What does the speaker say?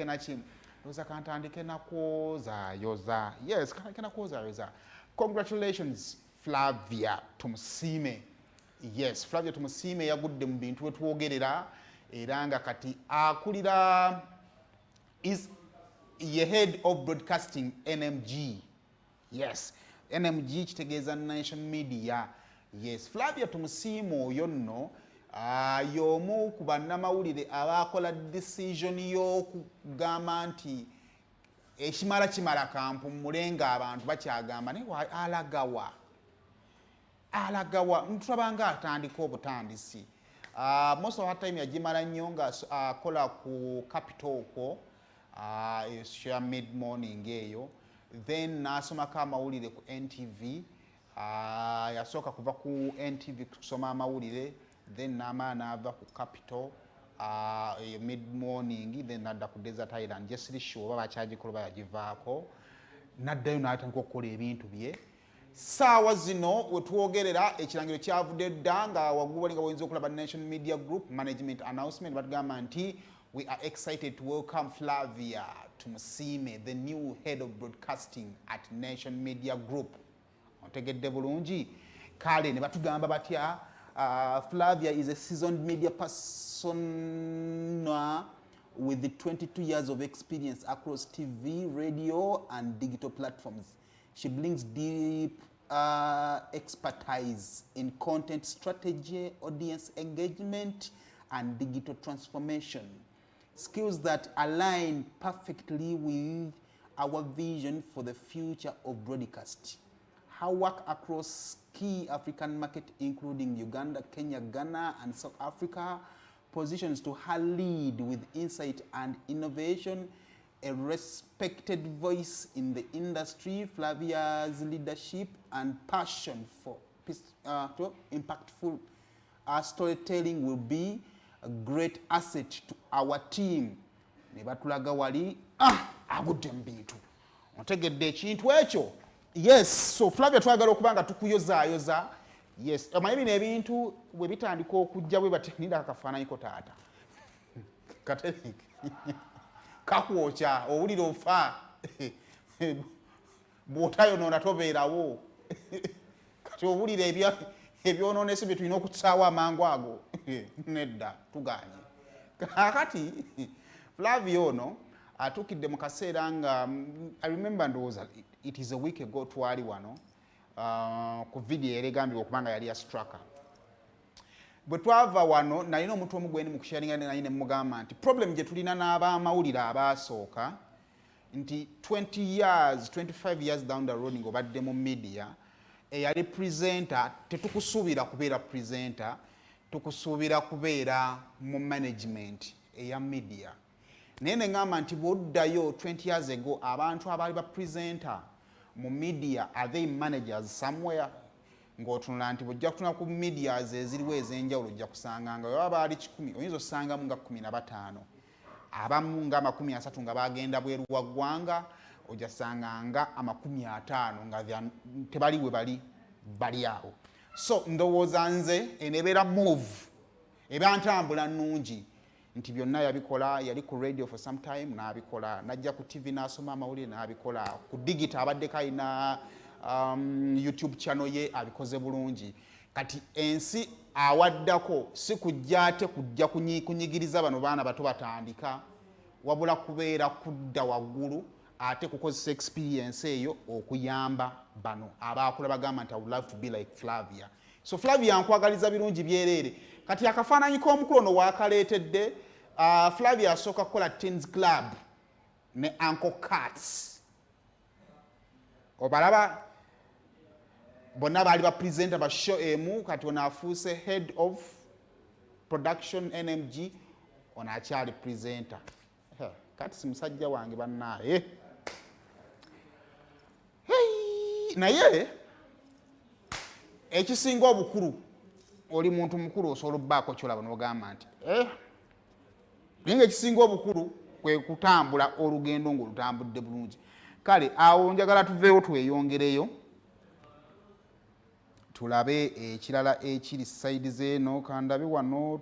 kantandike na kim ndoza kantandike na kwozaayoza. Yes, kantandike na kwozaayoza. Congratulations Flavia Tumusiime. Yes, Flavia Tumusiime yagudde mu bintu we twogerera era nga kati akulira is ye head of broadcasting NMG. Yes, NMG kitegeeza Nation Media. Yes, Flavia Tumusiime oyo nno y'omu ku bannamawulire abakola decision y'okugamba nti ekimala kimala kampumule nga abantu bakyagamba naye alagawa ntulabanga atandika obutandisi. Most of the time yagimala nnyo nga akola ku Capital okwo share mid morning eyo, then n'asomako amawulire ku NTV. Yasooka kuva ku NTV kusoma amawulire, then n'amala n'ava ku Capital mid morning, then n'adda ku Desert Island. Just sure oba bakyagikola oba yagivaako, n'addayo n'atandika okukola ebintu bye. Saawa zino we twogerera ekirangiro kyavudde dda nga waggulu nga bw'oyinza okulaba Nation Media Group management announcement batugamba nti we are excited to welcome Flavia Tumusiime, the new head of broadcasting at Nation Media Group. Otegedde bulungi? Kale ne batugamba batya Flavia is a seasoned media person with 22 years of experience across TV, radio and digital platforms. She brings deep expertise in content strategy, audience engagement, and digital transformation. Skills that align perfectly with our vision for the future of broadcast. Her work across key African markets, including Uganda, Kenya, Ghana, and South Africa, positions to her lead with insight and innovation. A respected voice in the industry, Flavia's leadership and passion for impactful storytelling will be a great asset to our team. Ne batulaga wali agudde mu bintu. Otegedde ekintu ekyo? Yes, so Flavia twagala okubanga tukuyozaayoza. Yes, amanyi bino ebintu bwe bitandika okujja bwe batinida akafaananyiko taata. Katereke. Kakwokya owulira ofa bw'otayonoona tobeerawo. Kati owulira ebyonoonese bye tulina okutusaawo amangu ago nedda tuganye. Kakati Flavia ono atukidde mu kaseera nga I remember ndowooza it is a week ago twali wano ku video era egambibwa okubanga yali ya straka. Bwe twava wano nalina omuntu omu gwendi mu kusharinga naye ne mugamba nti problem gye tulina n'abamawulire abaasooka nti 25 years down the road ng'obadde mu media eyali presenter tetukusuubira kubeera presenter, tukusuubira kubeera mu management eya media. Naye ne ngamba nti bw'oddayo 20 years ago abantu abaali ba presenter mu media are they managers somewhere? Ng'otunula nti bw'ojja kutunula ku medias eziriwo ez'enjawulo ojja kusanga nga baba baali 10 oyinza osangamu nga 15, abamu nga 30 nga bagenda bweru wa ggwanga, ojja sanga nga 50 nga tebali we bali awo. So ndowooza nze enebeera move eba ntambula nnungi nti byonna yabikola. Yali ku radio for some time n'abikola, najja ku TV n'asoma amawulire n'abikola, ku digital abaddeko alina YouTube channel ye abikoze bulungi. Kati ensi awaddako si kujja ate kujja kunyigiriza bano baana bato batandika, wabula kubeera kudda waggulu ate kukozesa experience eyo okuyamba bano abaakula bagamba nti I would love to be like Flavia. So Flavia nkwagaliza birungi byereere. Kati akafaananyi k'omukulu ono waakaleetedde Flavia asooka kukola Teens Club ne Uncle Cats. Obalaba bonna baali ba presenter ba show emu, kati ono afuuse head of production NMG, ono akyali presenter. Kati si musajja wange bannaaye. Naye ekisinga obukulu oli muntu mukulu osobola obbaako kyolaba n'ogamba nti naye ekisinga obukulu kwe kutambula olugendo ng'olutambudde bulungi. Kale awo njagala tuveewo tweyongereyo tulabe ekirala ekiri sayidi z'eno. Kandabe wano